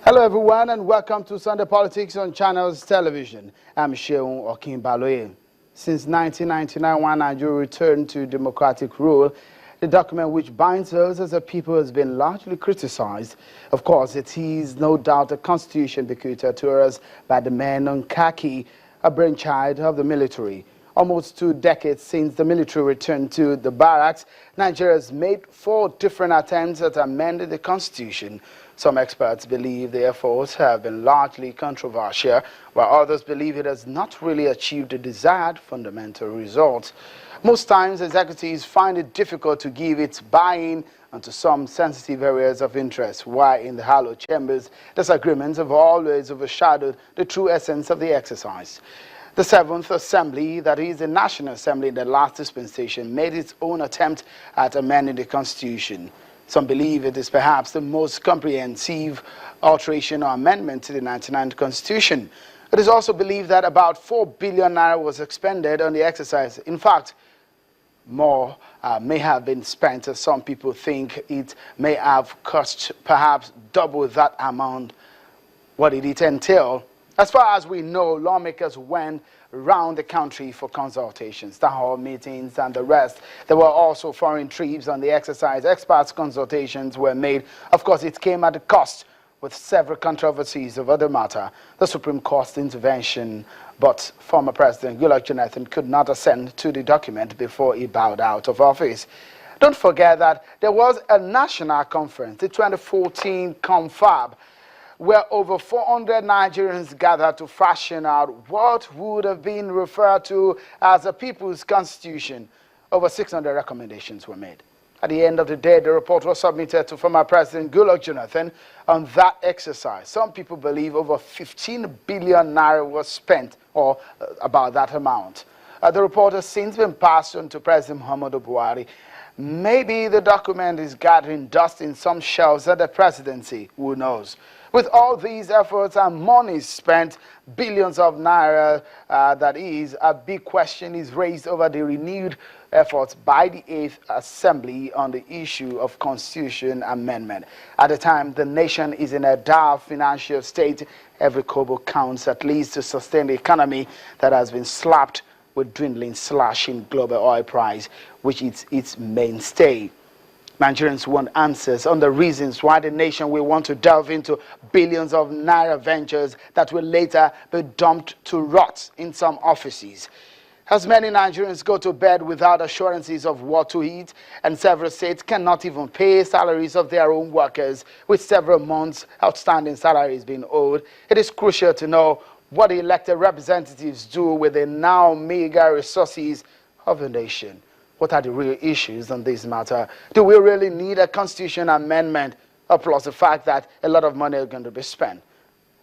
Hello everyone and welcome to Sunday Politics on Channels Television. I'm Sheung Okinbaloye. Since 1999, when Nigeria returned to democratic rule, the document which binds us as a people has been largely criticized. Of course, it is no doubt a constitution bequeathed to us by the men on khaki, a brainchild of the military. Almost 2 decades since the military returned to the barracks, Nigeria has made 4 different attempts at amending the constitution. Some experts believe the efforts have been largely controversial, while others believe it has not really achieved the desired fundamental results. Most times, executives find it difficult to give its buy-in onto some sensitive areas of interest, while in the hollow chambers, disagreements have always overshadowed the true essence of the exercise. The 7th Assembly, that is the National Assembly in the last dispensation, made its own attempt at amending the Constitution. Some believe it is perhaps the most comprehensive alteration or amendment to the 1999 Constitution. It is also believed that about 4 billion naira was expended on the exercise. In fact, more may have been spent. Some people think it may have cost perhaps double that amount. What did it entail? As far as we know, lawmakers went around the country for consultations, town hall meetings, and the rest. There were also foreign trips on the exercise. Experts' consultations were made. Of course, it came at a cost, with several controversies over the matter. The Supreme Court's intervention, but former President Goodluck Jonathan could not assent to the document before he bowed out of office. Don't forget that there was a national conference, the 2014 Confab, where over 400 Nigerians gathered to fashion out what would have been referred to as a People's Constitution. Over 600 recommendations were made. At the end of the day, the report was submitted to former President Goodluck Jonathan on that exercise. Some people believe over 15 billion naira was spent, or about that amount. The report has since been passed on to President Muhammadu Buhari. Maybe the document is gathering dust in some shelves at the presidency, who knows. With all these efforts and money spent, billions of naira, that is, a big question is raised over the renewed efforts by the 8th Assembly on the issue of constitution amendment. At the time, the nation is in a dire financial state. Every kobo counts, at least to sustain the economy that has been slapped with dwindling slash in global oil price, which is its mainstay. Nigerians want answers on the reasons why the nation will want to delve into billions of naira ventures that will later be dumped to rot in some offices. As many Nigerians go to bed without assurances of what to eat, and several states cannot even pay salaries of their own workers, with several months outstanding salaries being owed, it is crucial to know what the elected representatives do with the now meager resources of the nation. What are the real issues on this matter? Do we really need a constitution amendment, plus the fact that a lot of money is going to be spent?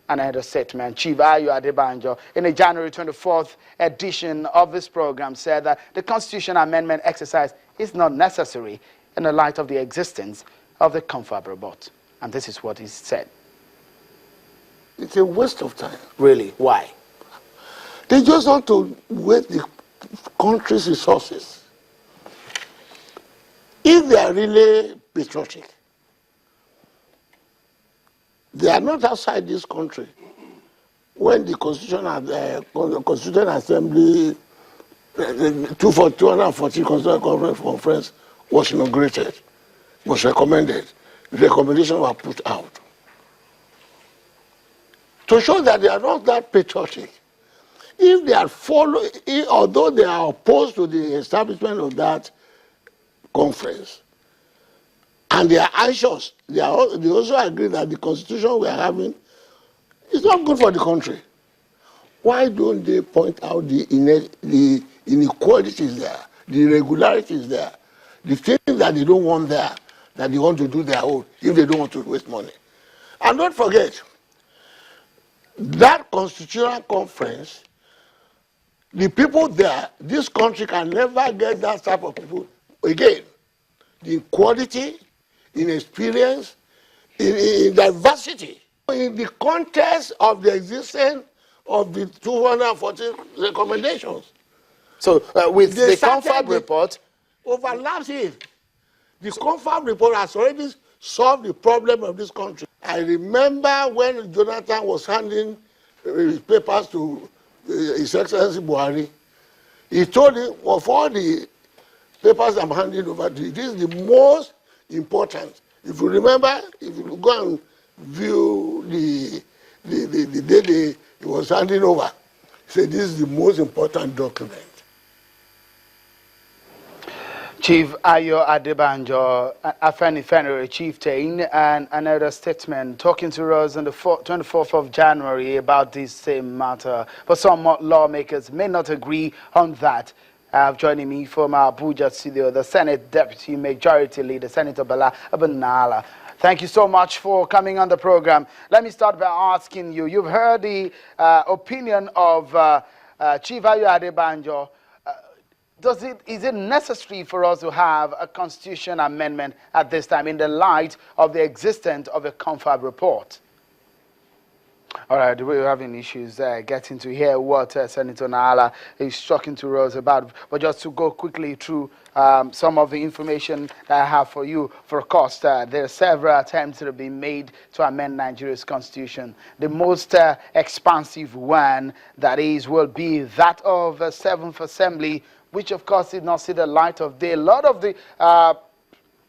And I had a statement, Chief Ayo Adebanjo, in the January 24th edition of this program, said that the constitution amendment exercise is not necessary in the light of the existence of the Confab report. And this is what he said. It's a waste of time. Really? Why? They just want to waste the country's resources. If they are really patriotic, they are not outside this country. When the Constitution Assembly, 214 Constitutional Conference was inaugurated, was recommended, the recommendations were put out. To show that they are not that patriotic, if they are although they are opposed to the establishment of that conference, and they are anxious, they also agree that the constitution we are having is not good for the country. Why don't they point out the inequalities there, the irregularities there, the things that they don't want there, that they want to do their own, if they don't want to waste money? And don't forget, that constitutional conference, the people there, this country can never get that type of people again. The quality, in experience, in diversity. In the context of the existence of the 214 recommendations. So with the Confab report, overlaps it. The Confab report has already solved the problem of this country. I remember when Jonathan was handing his papers to His Excellency Buhari, he told him, of all the papers I'm handing over to you, this is the most important. If you remember, if you go and view the day he was handing over, he said, this is the most important document. Chief Ayo Adebanjo, Afenifere chieftain, and another statement talking to us on the 24th of January about this same matter. But some lawmakers may not agree on that. Joining me from Abuja studio, the Senate Deputy Majority Leader, Senator Bala Abdul-Nala. Thank you so much for coming on the program. Let me start by asking you, you've heard the opinion of Chief Ayo Adebanjo. Is it necessary for us to have a constitution amendment at this time in the light of the existence of a confab report? All right, we're having issues getting to hear what Senator Nala is talking to us about. But just to go quickly through some of the information that I have for you. For course, there are several attempts that have been made to amend Nigeria's constitution. The most expansive one, that is, will be that of the 7th Assembly, which of course did not see the light of day. A lot of the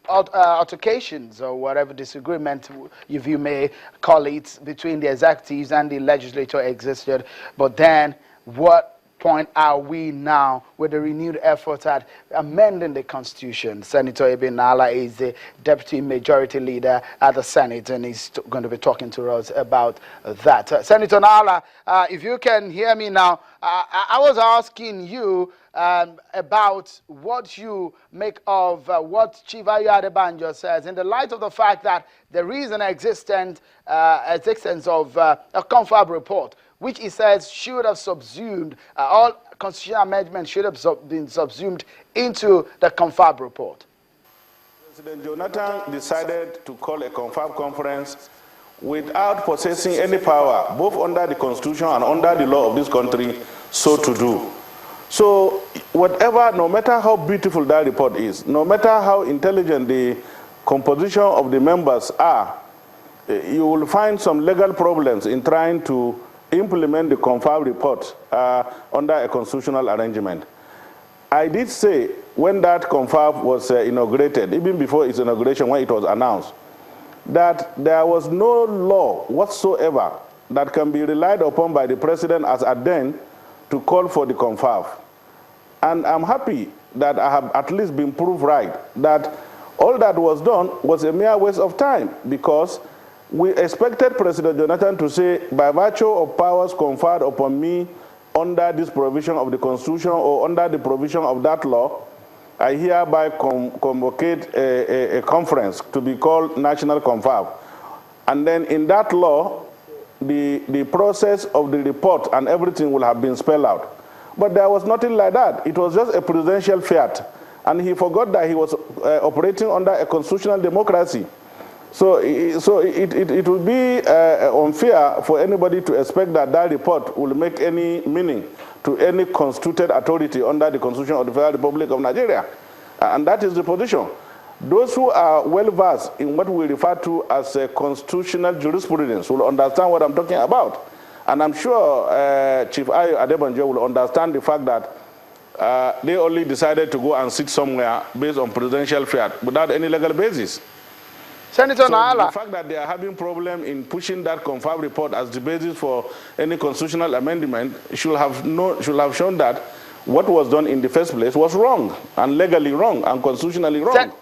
altercations or whatever disagreement you may call it between the executives and the legislature existed. But then what point are we now with the renewed effort at amending the constitution? Senator Ibn Nala is the deputy majority leader at the Senate, and he's going to be talking to us about that. Senator Nala, if you can hear me now, I was asking you about what you make of what Chief Ayo Adebanjo says in the light of the fact that there is an existence of a confab report, which he says should have subsumed, all constitutional amendments should have been subsumed into the confab report. President Jonathan decided to call a confab conference without possessing any power, both under the Constitution and under the law of this country, so to do. So whatever, no matter how beautiful that report is, no matter how intelligent the composition of the members are, you will find some legal problems in trying to implement the confab report under a constitutional arrangement. I did say when that confab was inaugurated, even before its inauguration, when it was announced, that there was no law whatsoever that can be relied upon by the president as at then to call for the confab. And I'm happy that I have at least been proved right, that all that was done was a mere waste of time, because we expected President Jonathan to say, by virtue of powers conferred upon me under this provision of the Constitution or under the provision of that law, I hereby convocate a conference to be called National Confab. And then in that law, the process of the report and everything will have been spelled out. But there was nothing like that. It was just a presidential fiat. And he forgot that he was operating under a constitutional democracy. So it would be unfair for anybody to expect that that report will make any meaning to any constituted authority under the Constitution of the Federal Republic of Nigeria. And that is the position. Those who are well-versed in what we refer to as a constitutional jurisprudence will understand what I'm talking about. And I'm sure Chief Ayo Adebanjo will understand the fact that they only decided to go and sit somewhere based on presidential fiat without any legal basis. Senator Nala, the fact that they are having problem in pushing that confab report as the basis for any constitutional amendment should have shown that what was done in the first place was wrong, and legally wrong, and constitutionally wrong.